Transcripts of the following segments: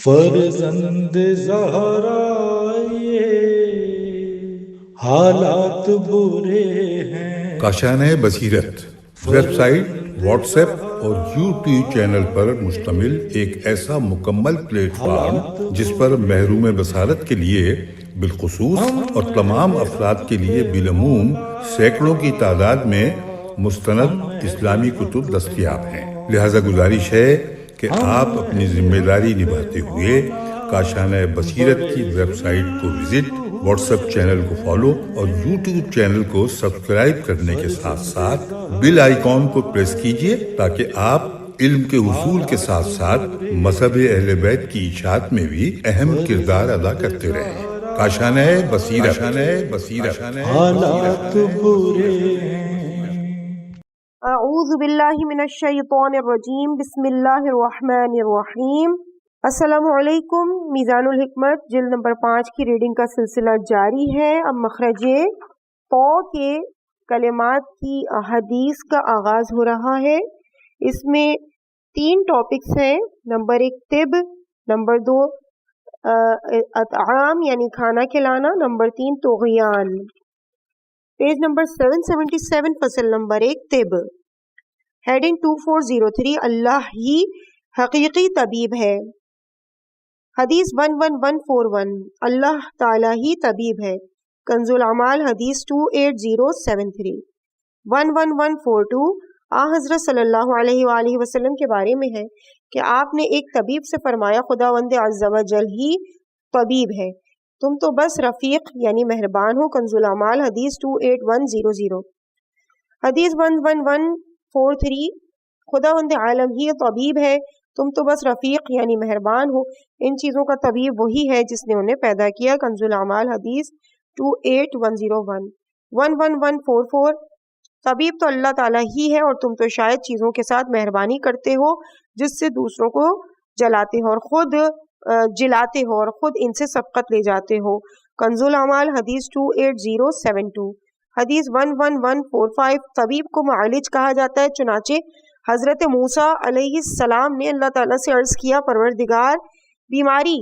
فرزند زہرا یہ حالات برے ہیں۔ کاشانۂ بصیرت ویب سائٹ، واٹس ایپ اور یوٹیوب چینل پر مشتمل ایک ایسا مکمل پلیٹ فارم جس پر محروم بصارت کے لیے بالخصوص اور تمام افراد کے لیے بالعموم سینکڑوں کی تعداد میں مستند اسلامی کتب دستیاب ہیں۔ لہذا گزارش ہے کہ آپ اپنی ذمہ داری نبھاتے ہوئے کاشانۂ بصیرت کی ویب سائٹ کو وزٹ، واٹس ایپ چینل کو فالو اور یوٹیوب چینل کو سبسکرائب کرنے کے ساتھ ساتھ بیل آئیکن کو پریس کیجیے تاکہ آپ علم کے حصول کے ساتھ ساتھ مذہب اہل بیت کی اشاعت میں بھی اہم کردار ادا کرتے رہیں۔ کاشانۂ بصیرت۔ حالات برے ہیں۔ اعوذ باللہ من الشیطان الرجیم، بسم اللہ الرحمن الرحیم۔ السلام علیکم۔ میزان الحکمت جلد نمبر 5 کی ریڈنگ کا سلسلہ جاری ہے۔ اب مخرج طو کے کلمات کی حدیث کا آغاز ہو رہا ہے۔ اس میں 3 ٹاپکس ہیں۔ نمبر 1 طب، نمبر 2 اطعام یعنی کھانا کھلانا، نمبر 3 طغیان۔ پیج نمبر 777، فصل نمبر 1 طب۔ ہیڈنگ 2403، اللہ ہی حقیقی طبیب ہے۔ حدیث 11141، اللہ تعالیٰ ہی طبیب ہے۔ کنز الاعمال حدیث 28073۔ 11142، حضرت صلی اللہ علیہ وآلہ وسلم کے بارے میں ہے کہ آپ نے ایک طبیب سے فرمایا، خداوند عز و جل ہی طبیب ہے، تم تو بس رفیق یعنی مہربان ہو۔ کنز الاعمال حدیث 28100۔ حدیث 11143، خداوند عالم ہی طبیب ہے، تم تو بس رفیق یعنی مہربان ہو۔ ان چیزوں کا طبیب وہی ہے جس نے انہیں پیدا کیا۔ کنز الاعمال حدیث 28101۔ 11144، طبیب تو اللہ تعالیٰ ہی ہے اور تم تو شاید چیزوں کے ساتھ مہربانی کرتے ہو جس سے دوسروں کو جلاتے ہو اور خود ان سے سبقت لے جاتے ہو۔ کنز الاعمال حدیث 28072۔ حدیث 11145، طبیب کو معالج کہا جاتا ہے، چنانچہ حضرت موسیٰ علیہ السلام نے اللہ تعالیٰ سے عرض کیا، پروردگار بیماری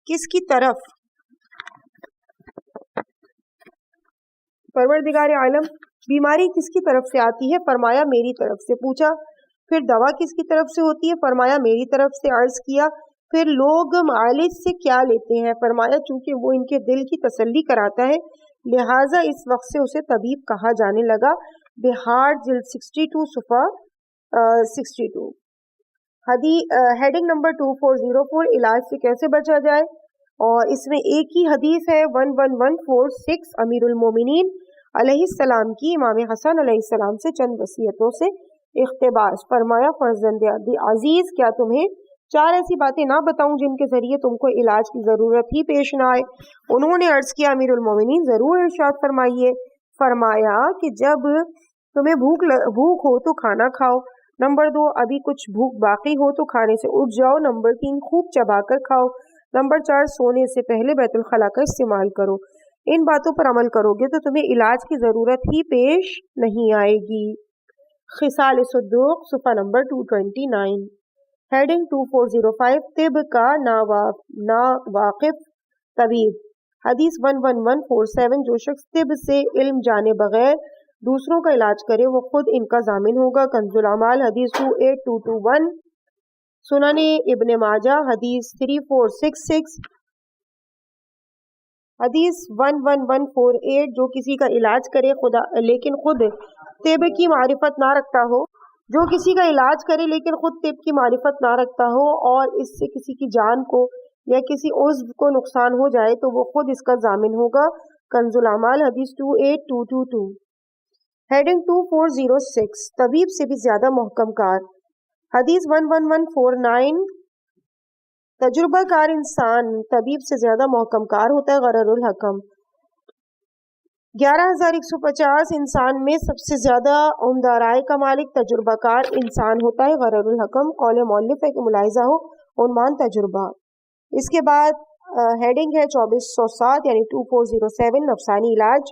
کس کی طرف پروردگار عالم بیماری کس کی طرف سے آتی ہے؟ فرمایا میری طرف سے۔ پوچھا پھر دوا کس کی طرف سے ہوتی ہے؟ فرمایا میری طرف سے۔ عرض کیا پھر لوگ معالج سے کیا لیتے ہیں؟ فرمایا چونکہ وہ ان کے دل کی تسلی کراتا ہے لہٰذا اس وقت سے اسے طبیب کہا جانے لگا۔ بہار جلد 62 صفحہ 62۔ ہیڈنگ نمبر 2404، علاج سے کیسے بچا جائے، اور اس میں ایک ہی حدیث ہے 11146۔ امیر المومنین علیہ السلام کی امام حسن علیہ السلام سے چند وصیتوں سے اقتباس۔ فرمایا فرزند عزیز، کیا تمہیں 4 ایسی باتیں نہ بتاؤں جن کے ذریعے تم کو علاج کی ضرورت ہی پیش نہ آئے؟ انہوں نے عرض کیا امیر المومنین ضرور، ارشاد فرمائیے۔ فرمایا کہ جب تمہیں بھوک ہو تو کھانا کھاؤ، نمبر 2 ابھی کچھ بھوک باقی ہو تو کھانے سے اٹھ جاؤ، نمبر 3 خوب چبا کر کھاؤ، نمبر 4 سونے سے پہلے بیت الخلاء کا استعمال کرو۔ ان باتوں پر عمل کرو گے تو تمہیں علاج کی ضرورت ہی پیش نہیں آئے گی۔ خصال صدوق صفحہ نمبر 229۔ ہیڈنگ 2405، طب کا ناواقف طبیب۔ حدیث 11147، جو شخص طب سے علم جانے بغیر دوسروں کا علاج کرے وہ خود ان کا ضامن ہوگا۔ کنز الاعمال حدیث 28221۔ سنن ابن ماجہ حدیث 3466۔ حدیث 11148، جو کسی کا علاج کرے لیکن خود طب کی معرفت نہ رکھتا ہو، جو کسی کا علاج کرے لیکن خود طب کی معرفت نہ رکھتا ہو اور اس سے کسی کی جان کو یا کسی عضو کو نقصان ہو جائے تو وہ خود اس کا ضامن ہوگا۔ کنز الاعمال حدیث 28222۔ ہیڈنگ 2406، طبیب سے بھی زیادہ محکم کار۔ حدیث 11149، تجربہ کار انسان طبیب سے زیادہ محکم کار ہوتا ہے۔ غرر الحکم 11150، انسان میں سب سے زیادہ عمدہ رائے کا مالک تجربہ کار انسان ہوتا ہے۔ غرر الحکم قول مؤلف ہے کہ ملاحظہ ہو، عنوان تجربہ۔ اس کے بعد ہیڈنگ ہے 2407 یعنی 2407، نفسانی علاج۔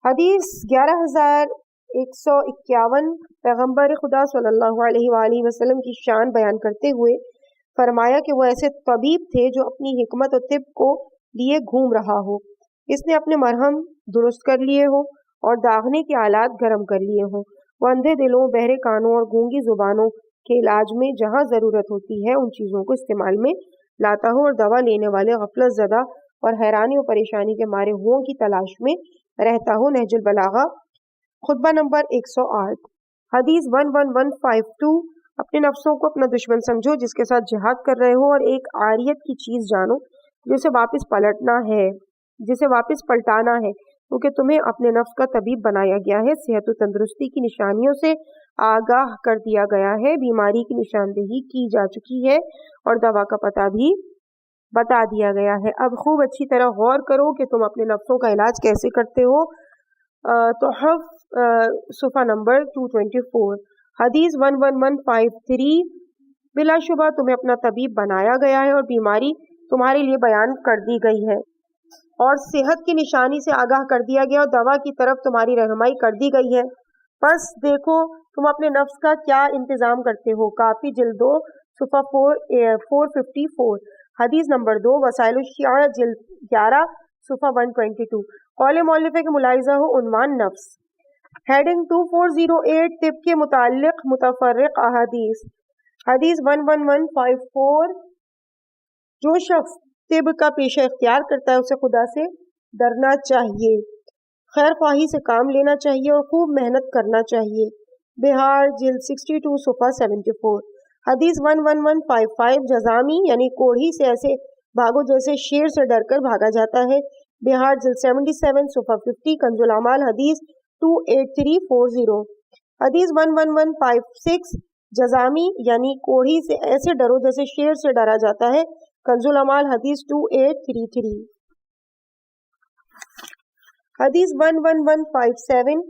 حدیث 11151، پیغمبر خدا صلی اللہ علیہ وآلہ وسلم کی شان بیان کرتے ہوئے فرمایا کہ وہ ایسے طبیب تھے جو اپنی حکمت و طب کو لیے گھوم رہا ہو، اس نے اپنے مرہم درست کر لیے ہو اور داغنے کے آلات گرم کر لیے ہوں، وہ اندھے دلوں، بہرے کانوں اور گونگی زبانوں کے علاج میں جہاں ضرورت ہوتی ہے ان چیزوں کو استعمال میں لاتا ہو، اور دوا لینے والے غفلت زدہ اور حیرانی و پریشانی کے مارے ہوں کی تلاش میں رہتا ہو۔ نہج البلاغہ خطبہ نمبر 108۔ حدیث 11152۔ اپنے نفسوں کو اپنا دشمن سمجھو جس کے ساتھ جہاد کر رہے ہو، اور ایک عاریت کی چیز جانو جسے واپس پلٹانا ہے، کیونکہ تمہیں اپنے نفس کا طبیب بنایا گیا ہے، صحت و تندرستی کی نشانیوں سے آگاہ کر دیا گیا ہے، بیماری کی نشاندہی کی جا چکی ہے اور دوا کا پتہ بھی بتا دیا گیا ہے۔ اب خوب اچھی طرح غور کرو کہ تم اپنے نفسوں کا علاج کیسے کرتے ہو۔ تحف صفحہ نمبر 224۔ حدیث 11153۔ بلا شبہ تمہیں اپنا طبیب بنایا گیا ہے اور بیماری تمہارے لیے بیان کر دی گئی ہے اور صحت کی نشانی سے آگاہ کر دیا گیا اور دوا کی طرف تمہاری رہنمائی کر دی گئی ہے، بس دیکھو تم اپنے نفس کا کیا انتظام کرتے ہو۔ کافی جلد 2 صفحہ 454۔ حدیث نمبر 2۔ وسائل الشیعہ جلد 11 صفحہ 122۔ قول مؤلفہ کے ملاحظہ ہو عنوان نفس۔ ہیڈنگ 2408۔ طب کے متعلق متفرق احادیث۔ حدیث 11154۔ جو شخص طب کا پیشہ اختیار کرتا ہے اسے خدا سے ڈرنا چاہیے، خیر خواہی سے کام لینا چاہیے اور خوب محنت کرنا چاہیے۔ بہار جلد 62 صفحہ 74۔ حدیث 11155۔ جزامی یعنی کوڑھی سے ایسے بھاگو جیسے شیر سے ڈر کر بھاگا جاتا ہے۔ بہار جلد 77 صفحہ 50۔ کنز الاعمال حدیث 28340۔ حدیث 11156۔ جزامی یعنی کوڑھی سے ایسے ڈرو جیسے شیر سے ڈرا جاتا ہے۔ کنز الاعمال حدیث 2833۔ حدیث 11157۔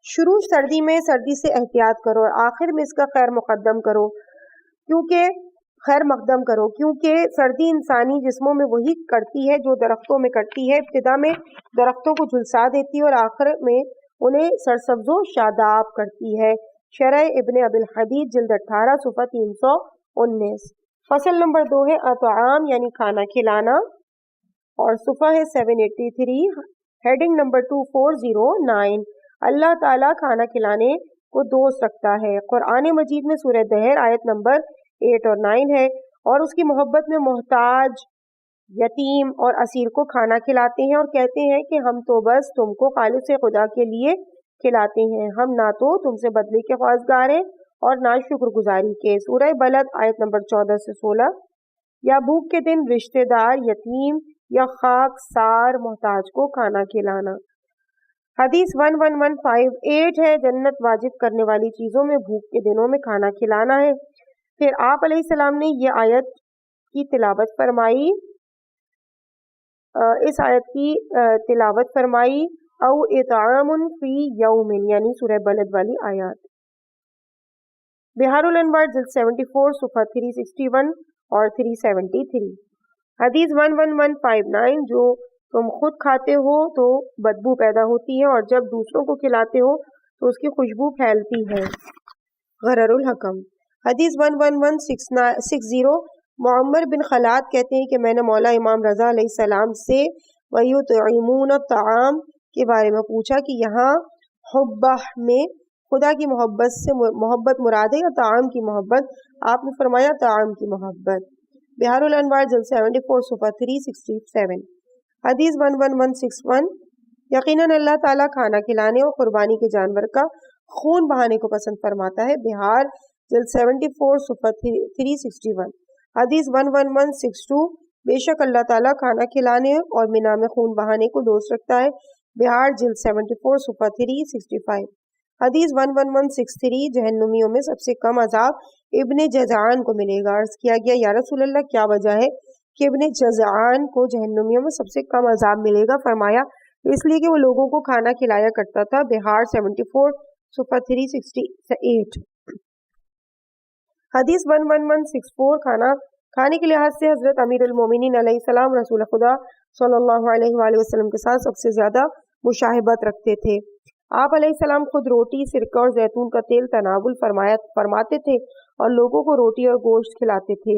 شروع سردی میں سردی سے احتیاط کرو اور آخر میں اس کا خیر مقدم کرو کیونکہ سردی انسانی جسموں میں وہی کرتی ہے جو درختوں میں کرتی ہے، ابتدا میں درختوں کو جھلسا دیتی ہے اور آخر میں انہیں سرسبز و شاداب کرتی ہے۔ شرح ابن ابی الحدید جلد 18 صفحہ 319۔ فصل نمبر 2 ہے اطعام یعنی کھانا کھلانا، اور صفحہ ہے 783۔ Heading number 2409۔ اللہ تعالیٰ کھانا کھلانے کو دوست رکھتا ہے۔ قرآن مجید میں سورہ دہر آیت نمبر 8 اور 9 ہے، اور اس کی محبت میں محتاج، یتیم اور اسیر کو کھانا کھلاتے ہیں اور کہتے ہیں کہ ہم تو بس تم کو خالص خدا کے لیے کھلاتے ہیں، ہم نہ تو تم سے بدلے کے خواستگار ہیں اور نہ شکر گزاری کے۔ سورہ بلد آیت نمبر 14 سے 16۔ یا بھوک کے دن رشتہ دار، یتیم یا خاک سار محتاج کو کھانا کھلانا۔ حدیث 11158 ہے، جنت واجب کرنے والی چیزوں میں بھوک کے دنوں میں کھانا کھلانا ہے۔ پھر آپ علیہ السلام نے یہ آیت کی تلاوت فرمائی، اس آیت کی تلاوت فرمائی، او اطعام فی یوم یعنی سورہ بلد والی آیات۔ بہار الانوار جلد 74 صفحہ 361 اور 373۔ حدیث 11159۔ جو تم خود کھاتے ہو تو بدبو پیدا ہوتی ہے اور جب دوسروں کو کھلاتے ہو تو اس کی خوشبو پھیلتی ہے۔ غرر الحکم۔ حدیث 11160۔ معمر بن خلاد کہتے ہیں کہ میں نے مولا امام رضا علیہ السلام سے وَيُطْعِمُونَ الطَّعَامَ کے بارے میں پوچھا کہ یہاں حبہ میں خدا کی محبت سے محبت مراد ہے یا طعام کی محبت؟ آپ نے فرمایا طعام کی محبت۔ بہار الانوار جلد 74 صفحہ 367۔ حدیث 11161۔ یقیناً اللہ تعالیٰ کھانا کھلانے اور قربانی کے جانور کا خون بہانے کو پسند فرماتا ہے۔ بہار جلد 74 صفحہ 361۔ حدیث 11162۔ بے شک اللہ تعالیٰ کھانا کھلانے اور منا میں خون بہانے کو دوست رکھتا ہے۔ بہار جلد 74 صفحہ 365۔ حدیث 11163۔ جہنمیوں میں سب سے کم عذاب ابن جزعان کو ملے گا۔ عرض کیا گیا یا رسول اللہ کیا وجہ ہے کہ ابن جزعان کو جہنمیوں میں سب سے کم عذاب ملے گا؟ فرمایا اس لیے کہ وہ لوگوں کو کھانا کھلایا کرتا تھا۔ بہار 74 صفحہ 368۔ حدیث 11164۔ کھانے کے لحاظ سے حضرت امیر المومنین علیہ السلام رسول خدا صلی اللہ علیہ وآلہ وسلم کے ساتھ سب سے زیادہ مشاہبت رکھتے تھے۔ آپ علیہ السلام خود روٹی، سرکہ اور زیتون کا تیل تناول فرماتے تھے اور لوگوں کو روٹی اور گوشت کھلاتے تھے۔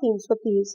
330।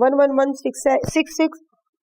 11166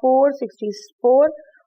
464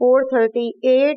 438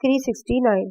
369।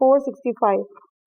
465।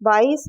22,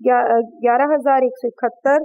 11171,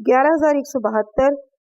11172,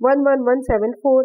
11174,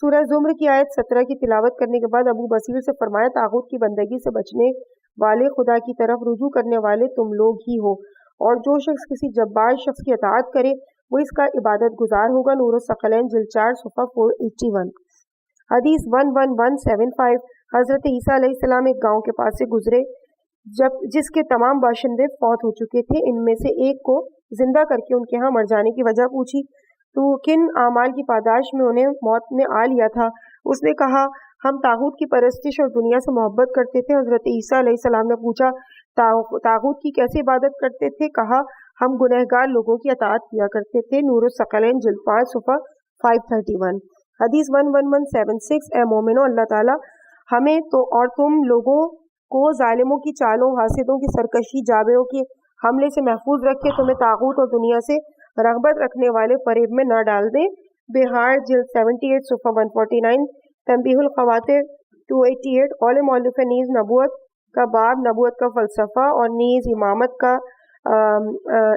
سورہ زمر کی آیت 17 کی تلاوت کرنے کے بعد ابو بصیر سے فرمایا طاغوت کی بندگی سے بچنے والے خدا کی طرف رجوع کرنے والے تم لوگ ہی ہو، اور جو شخص کسی جبار شخص کی اطاعت کرے وہ اس کا عبادت گزار ہوگا۔ نور الثقلین جلد 4 صفحہ 481۔ حدیث 11175، حضرت عیسیٰ علیہ السلام ایک گاؤں کے پاس سے گزرے جس کے تمام باشندے فوت ہو چکے تھے۔ ان میں سے ایک کو زندہ کر کے ان کے ہاں مر جانے کی وجہ پوچھی تو کن اعمال کی پاداش میں انہیں موت نے آ لیا تھا؟ اس نے کہا ہم طاغوت کی پرستش اور دنیا سے محبت کرتے تھے۔ حضرت عیسیٰ علیہ السلام نے پوچھا طاغوت کی کیسے عبادت کرتے تھے؟ کہا ہم گنہگار لوگوں کی اطاعت کیا کرتے تھے۔ نور الثقلین جلد 5 صفحہ 531۔ حدیث 11176، اے مومنو، اللہ تعالیٰ ہمیں تو اور تم لوگوں کو ظالموں کی چالوں، حاسدوں کی سرکشی، جابروں کے حملے سے محفوظ رکھے، تمہیں طاغوت اور دنیا سے رغبت رکھنے والے فریب میں نہ ڈال دیں۔ بہار جلد 78 صفحہ 149۔ تنبیہ الخواطر 288۔ قول مؤلف نیز نبوت کا باب، نبوت کا فلسفہ اور نیز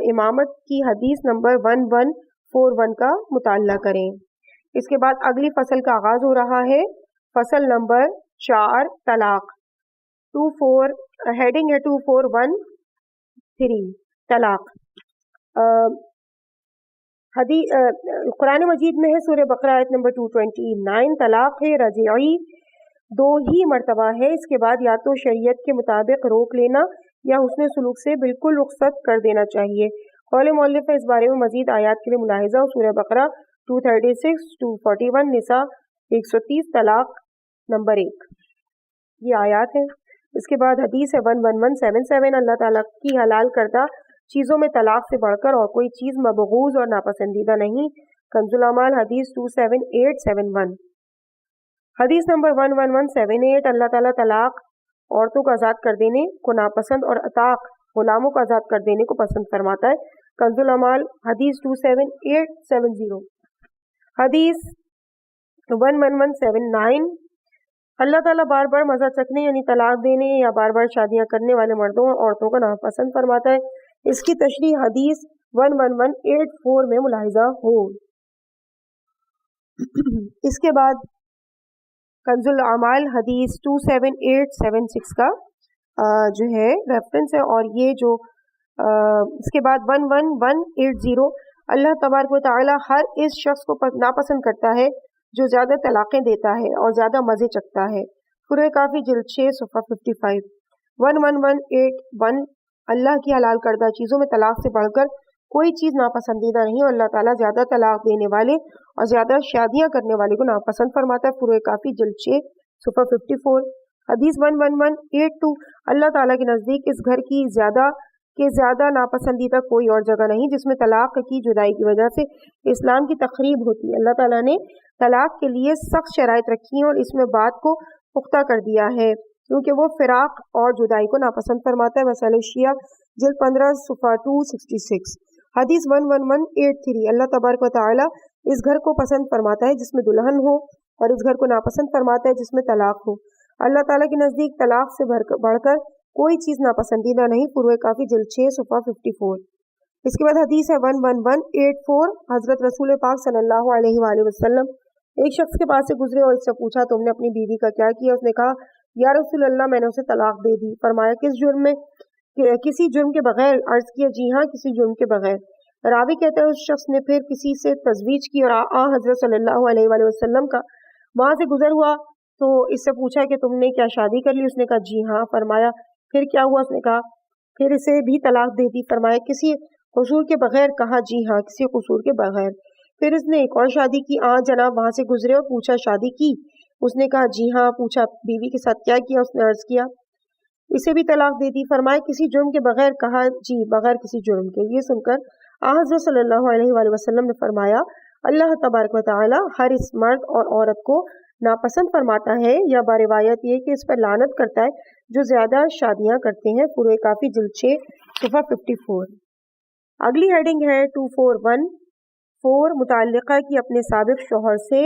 امامت کی حدیث نمبر 1141 کا مطالعہ کریں۔ اس کے بعد اگلی فصل کا آغاز ہو رہا ہے، فصل نمبر 4، طلاق۔ ہیڈنگ ہے 2413، طلاق۔ قرآن مجید میں ہے سورہ بقرہ آیت نمبر 229، طلاق ہے رجعی 2 ہی مرتبہ ہے، اس کے بعد یا تو شریعت کے مطابق روک لینا یا حسن سلوک سے بالکل رخصت کر دینا چاہیے۔ قول مؤلف اس بارے میں مزید آیات کے لیے ملاحظہ سورہ بقرہ 236، 241، نساء 130، طلاق نمبر 1، یہ آیات ہیں۔ اس کے بعد حدیث ہے 11177، اللہ تعالیٰ کی حلال کردہ چیزوں میں طلاق سے بڑھ کر اور کوئی چیز مبغوض اور ناپسندیدہ نہیں۔ کنز الاعمال حدیث 27871۔ حدیث نمبر 11178، اللہ تعالیٰ طلاق عورتوں کو آزاد کر دینے کو ناپسند اور عتاق غلاموں کو آزاد کر دینے کو پسند فرماتا ہے۔ کنز الاعمال حدیث 27870۔ حدیث 11179، اللہ تعالیٰ بار بار مزہ چکھنے یعنی طلاق دینے یا بار بار شادیاں کرنے والے مردوں اور عورتوں کو ناپسند فرماتا ہے۔ اس کی تشریح حدیث 11184 میں ملاحظہ ہو۔ اس کے بعد کنز الاعمال حدیث 27876 کا جو ہے ریفرنس ہے، اور یہ جو اس کے بعد 11180، اللہ تبارک و تعالی ہر اس شخص کو ناپسند کرتا ہے جو زیادہ طلاقیں دیتا ہے اور زیادہ مزے چکتا ہے۔ سورہ کافی جلد 6 صفحہ 55۔ 11181، اللہ کی حلال کردہ چیزوں میں طلاق سے بڑھ کر کوئی چیز ناپسندیدہ نہیں، اور اللہ تعالیٰ زیادہ طلاق دینے والے اور زیادہ شادیاں کرنے والے کو ناپسند فرماتا ہے۔ سورہ کافی جلد 6 صفحہ 54۔ حدیث 11182، اللہ تعالیٰ کے نزدیک اس گھر کی زیادہ ناپسندیدہ کوئی اور جگہ نہیں جس میں طلاق کی جدائی کی وجہ سے اسلام کی تخریب ہوتی ہے۔ اللہ تعالیٰ نے طلاق کے لیے سخت شرائط رکھی ہیں اور اس میں بات کو پختہ کر دیا ہے کیونکہ وہ فراق اور جدائی کو ناپسند فرماتا ہے۔ مسائل شیعہ جلد 15 صفحہ 266۔ حدیث 11183، اللہ تبارک و تعالیٰ اس گھر کو پسند فرماتا ہے جس میں دلہن ہو اور اس گھر کو ناپسند فرماتا ہے جس میں طلاق ہو۔ اللہ تعالیٰ کے نزدیک طلاق سے بڑھ کر کوئی چیز ناپسندیدہ نہیں۔ فروع کافی جلد 6 صفحہ 54۔ اس کے بعد حدیث ہے 11184، حضرت رسول پاک صلی اللہ علیہ وآلہ وسلم ایک شخص کے پاس سے گزرے اور اس سے پوچھا تم نے اپنی بیوی کا کیا کیا؟ اس نے کہا یا رسول اللہ میں نے اسے طلاق دے دی۔ فرمایا کس جرم میں؟ کسی جرم کے بغیر؟ عرض کیا جی ہاں کسی جرم کے بغیر۔ راوی کہتا ہے اس شخص نے پھر کسی سے تزویج کی اور حضرت صلی اللہ علیہ وآلہ وسلم کا وہاں سے گزر ہوا تو اس سے پوچھا کہ تم نے کیا شادی کر لی؟ اس نے کہا جی ہاں۔ فرمایا پھر کیا ہوا؟ اس نے کہا پھر اسے بھی طلاق دے دی۔ فرمایا کسی قصور کے بغیر؟ کہا جی ہاں کسی قصور کے بغیر۔ پھر اس نے ایک اور شادی کی، جناب وہاں سے گزرے اور پوچھا شادی کی؟ اس نے کہا جی ہاں۔ پوچھا بیوی کے ساتھ کیا کیا؟ اس نے عرض کیا اسے بھی طلاق دے دی۔ فرمایا کسی جرم کے بغیر؟ کہا جی بغیر کسی جرم کے۔ یہ سن کر حضرت صلی اللہ علیہ وآلہ وسلم نے فرمایا اللہ تبارک و تعالی ہر اس مرد اور عورت کو ناپسند فرماتا ہے، یا باروایت یہ کہ اس پر لعنت کرتا ہے جو زیادہ شادیاں کرتے ہیں۔ فروع کافی جلد 6 صفحہ 54۔ اگلی ہیڈنگ ہے 2414، متعلقہ کی اپنے سابق شوہر سے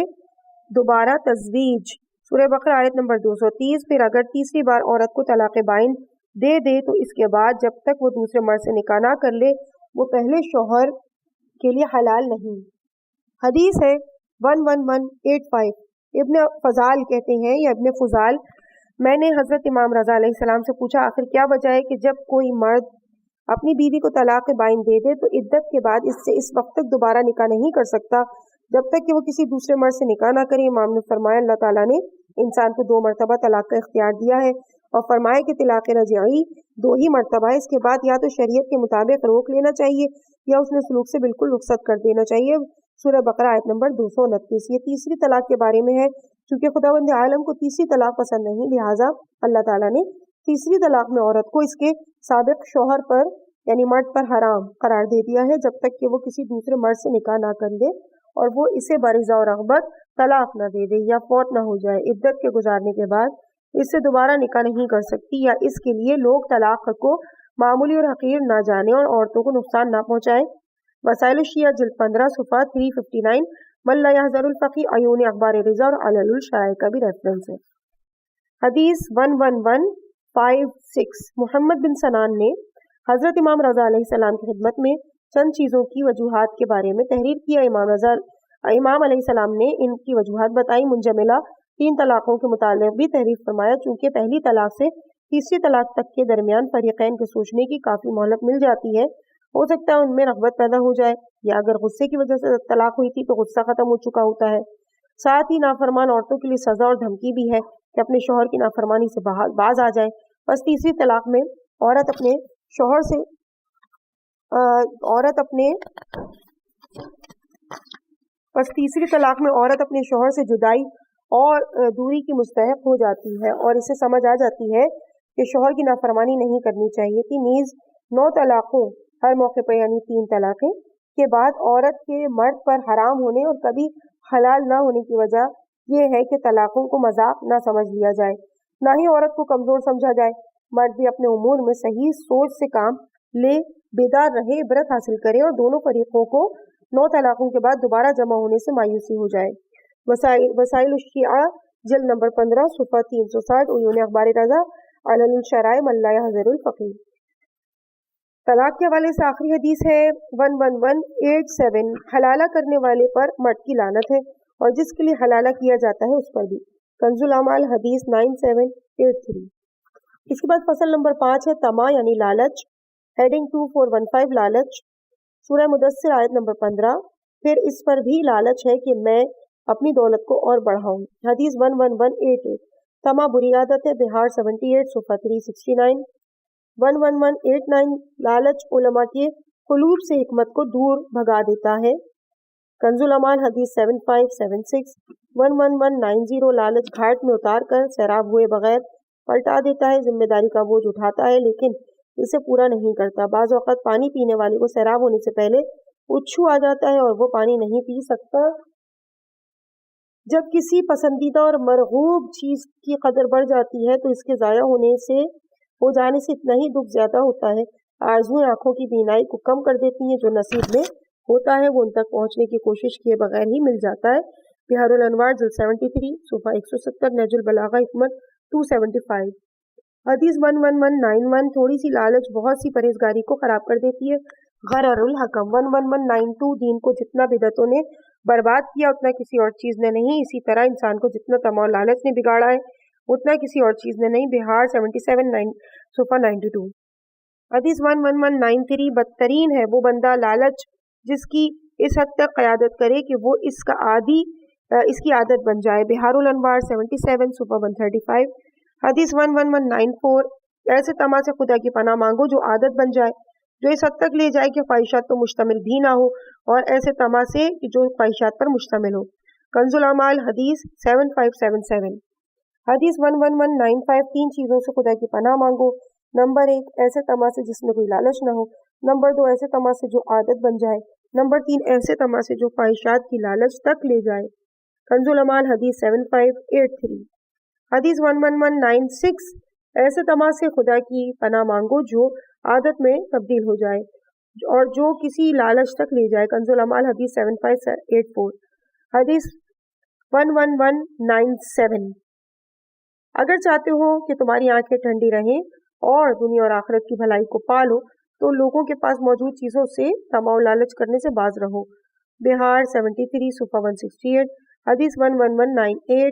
دوبارہ تزویج۔ سورہ بقرہ آیت نمبر 230۔ پھر اگر تیسری بار عورت کو طلاق بائن دے دے تو اس کے بعد جب تک وہ دوسرے مرد سے نکاح نہ کر لے وہ پہلے شوہر کے لیے حلال نہیں۔ حدیث ہے 11185، ابن فضال کہتے ہیں یا ابن فضال، میں نے حضرت امام رضا علیہ السلام سے پوچھا آخر کیا وجہ ہے کہ جب کوئی مرد اپنی بیوی کو طلاق بائن دے دے تو عدت کے بعد اس سے اس وقت تک دوبارہ نکاح نہیں کر سکتا جب تک کہ وہ کسی دوسرے مرد سے نکاح نہ کرے؟ امام نے فرمایا اللہ تعالیٰ نے انسان کو 2 مرتبہ طلاق کا اختیار دیا ہے اور فرمایا کہ طلاق رجعی 2 ہی مرتبہ ہے، اس کے بعد یا تو شریعت کے مطابق روک لینا چاہیے یا اس نے سلوک سے بالکل رخصت کر دینا چاہیے۔ سورہ بقرہ آیت نمبر 229۔ یہ تیسری طلاق کے بارے میں ہے، چونکہ خداوند عالم کو تیسری طلاق پسند نہیں، لہٰذا اللہ تعالیٰ نے تیسری طلاق میں عورت کو اس کے سابق شوہر پر یعنی مرد پر حرام قرار دے دیا ہے جب تک کہ وہ کسی دوسرے مرد سے نکاح نہ کر لے اور وہ اسے برضا و رغبت طلاق نہ دے دے یا فوت نہ ہو جائے۔ عدت کے گزارنے کے بعد اس سے دوبارہ نکاح نہیں کر سکتی یا اس کے لیے لوگ طلاق کو معمولی اور حقیر نہ جانے اور عورتوں کو نقصان نہ پہنچائے۔ وسائل الشیعہ جلد 15 صفحہ 359 من لا يحذر الفقی عیون اخبار رضا اور علل الشرائع کا بھی ریفرنس ہے۔ حدیث 11156 محمد بن سنان نے حضرت امام رضا علیہ السلام کی خدمت میں چند چیزوں کی وجوہات کے بارے میں تحریر کیا۔ امام علیہ السلام نے ان کی وجوہات بتائی۔ منجملہ 3 طلاقوں کے متعلق بھی تحریر فرمایا، چونکہ پہلی طلاق سے تیسری طلاق تک کے درمیان فریقین کے سوچنے کی کافی مہلت مل جاتی ہے، ہو سکتا ہے ان میں رغبت پیدا ہو جائے، یا اگر غصے کی وجہ سے طلاق ہوئی تھی تو غصہ ختم ہو چکا ہوتا ہے۔ ساتھ ہی نافرمان عورتوں کے لیے سزا اور دھمکی بھی ہے کہ اپنے شوہر کی نافرمانی سے باز آ جائے۔ بس تیسری طلاق میں عورت اپنے شوہر سے جدائی اور دوری کی مستحق ہو جاتی ہے اور اسے سمجھ آ جاتی ہے کہ شوہر کی نافرمانی نہیں کرنی چاہیے تھی۔ نیز 9 طلاقوں ہر موقع پر یعنی 3 طلاقیں کے بعد عورت کے مرد پر حرام ہونے اور کبھی حلال نہ ہونے کی وجہ یہ ہے کہ طلاقوں کو مذاق نہ سمجھ لیا جائے، نہ ہی عورت کو کمزور سمجھا جائے۔ مرد بھی اپنے امور میں صحیح سوچ سے کام لے، بیدار رہے، عبرت حاصل کرے اور دونوں فریقوں کو 9 طلاقوں کے بعد دوبارہ جمع ہونے سے مایوسی ہو جائے۔ وسائل الشیعہ جلد نمبر 15 صفحہ 360 عیون اخبار رضا علل الشرائع من لا يحذر الفقی۔ طلاق کے حوالے سے آخری حدیث ہے 11187 حلالہ کرنے والے پر مرد کی لعنت ہے اور جس کے لیے حلالہ کیا جاتا ہے اس پر بھی۔ کنز الاعمال حدیث 9783۔ اس کے بعد فصل نمبر 5 ہے طمع یعنی لالچ، ہیڈنگ 2415 لالچ، سورہ مدثر آیت نمبر 15۔ پھر اس پر بھی لالچ ہے کہ میں اپنی دولت کو اور بڑھاؤں۔ حدیث 11188 طمع بری عادت ہے، بہار 78 صفحہ 369۔ 11189 لالچ علماء کے قلوب سے حکمت کو دور بھگا دیتا ہے۔ کنز الاعمال حدیث 7576۔ 11190 لالچ گھاٹ میں اتار کر سیراب ہوئے بغیر پلٹا دیتا ہے، ذمہ داری کا بوجھ اٹھاتا ہے لیکن اسے پورا نہیں کرتا۔ بعض اوقات پانی پینے والے کو سیراب ہونے سے پہلے اچھو آ جاتا ہے اور وہ پانی نہیں پی سکتا۔ جب کسی پسندیدہ اور مرغوب چیز کی قدر بڑھ جاتی ہے تو اس کے ضائع ہو جانے سے اتنا ہی دکھ زیادہ ہوتا ہے۔ آرزوئیں آنکھوں کی بینائی کو کم کر دیتی ہیں، جو نصیب میں ہوتا ہے وہ ان تک پہنچنے کی کوشش کیے بغیر ہی مل جاتا ہے۔ بہار الانوار جلد 73 صفحہ 170 نہج البلاغہ حکمت 275۔ حدیث 11191 تھوڑی سی لالچ بہت سی پرہیزگاری کو خراب کر دیتی ہے۔ غرر الحکم 11192 دین کو جتنا بدعتوں نے برباد کیا اتنا کسی اور چیز نے نہیں، اسی طرح انسان کو جتنا طمع اور لالچ نے بگاڑا ہے اتنا کسی اور چیز نے نہیں۔ بہار 77 صفحہ 92۔ حدیث 11193 بدترین ہے وہ بندہ لالچ جس کی اس حد تک قیادت کرے کہ وہ اس کی عادت بن جائے۔ بہار الانوار 77 صفحہ 135۔ حدیث 11194 ایسے طمع سے خدا کی پناہ مانگو جو عادت بن جائے، جو اس حد تک لے جائے کہ خواہشات تو مشتمل بھی نہ ہو، اور ایسے طمع سے جو خواہشات پر مشتمل ہو۔ کنز الاعمال حدیث 7577۔ حدیث 11195 3 چیزوں سے خدا کی پناہ مانگو۔ نمبر 1 ایسے طمع سے جس میں کوئی لالچ نہ ہو۔ نمبر 2 ایسے طمع سے جو عادت بن جائے۔ نمبر 3 ایسے طمع سے جو خواہشات کی لالچ تک لے جائے۔ کنز الاعمال حدیث 7583۔ حدیث 11196 ایسے طمع سے خدا کی پناہ مانگو جو عادت میں تبدیل ہو جائے اور جو کسی لالچ تک لے جائے۔ کنز الاعمال حدیث 7584۔ حدیث 11197 اگر چاہتے ہو کہ تمہاری آنکھیں ٹھنڈی رہیں اور دنیا اور آخرت کی بھلائی کو پالو تو لوگوں کے پاس موجود چیزوں سے طمع و لالچ کرنے سے باز رہو۔ بہار 73 صفحہ 168۔ حدیث 11198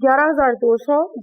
11200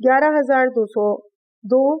11202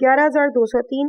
11203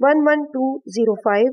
11205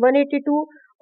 182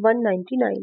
199।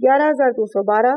11212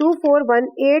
2418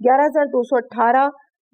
11218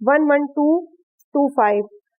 11225।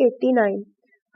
89।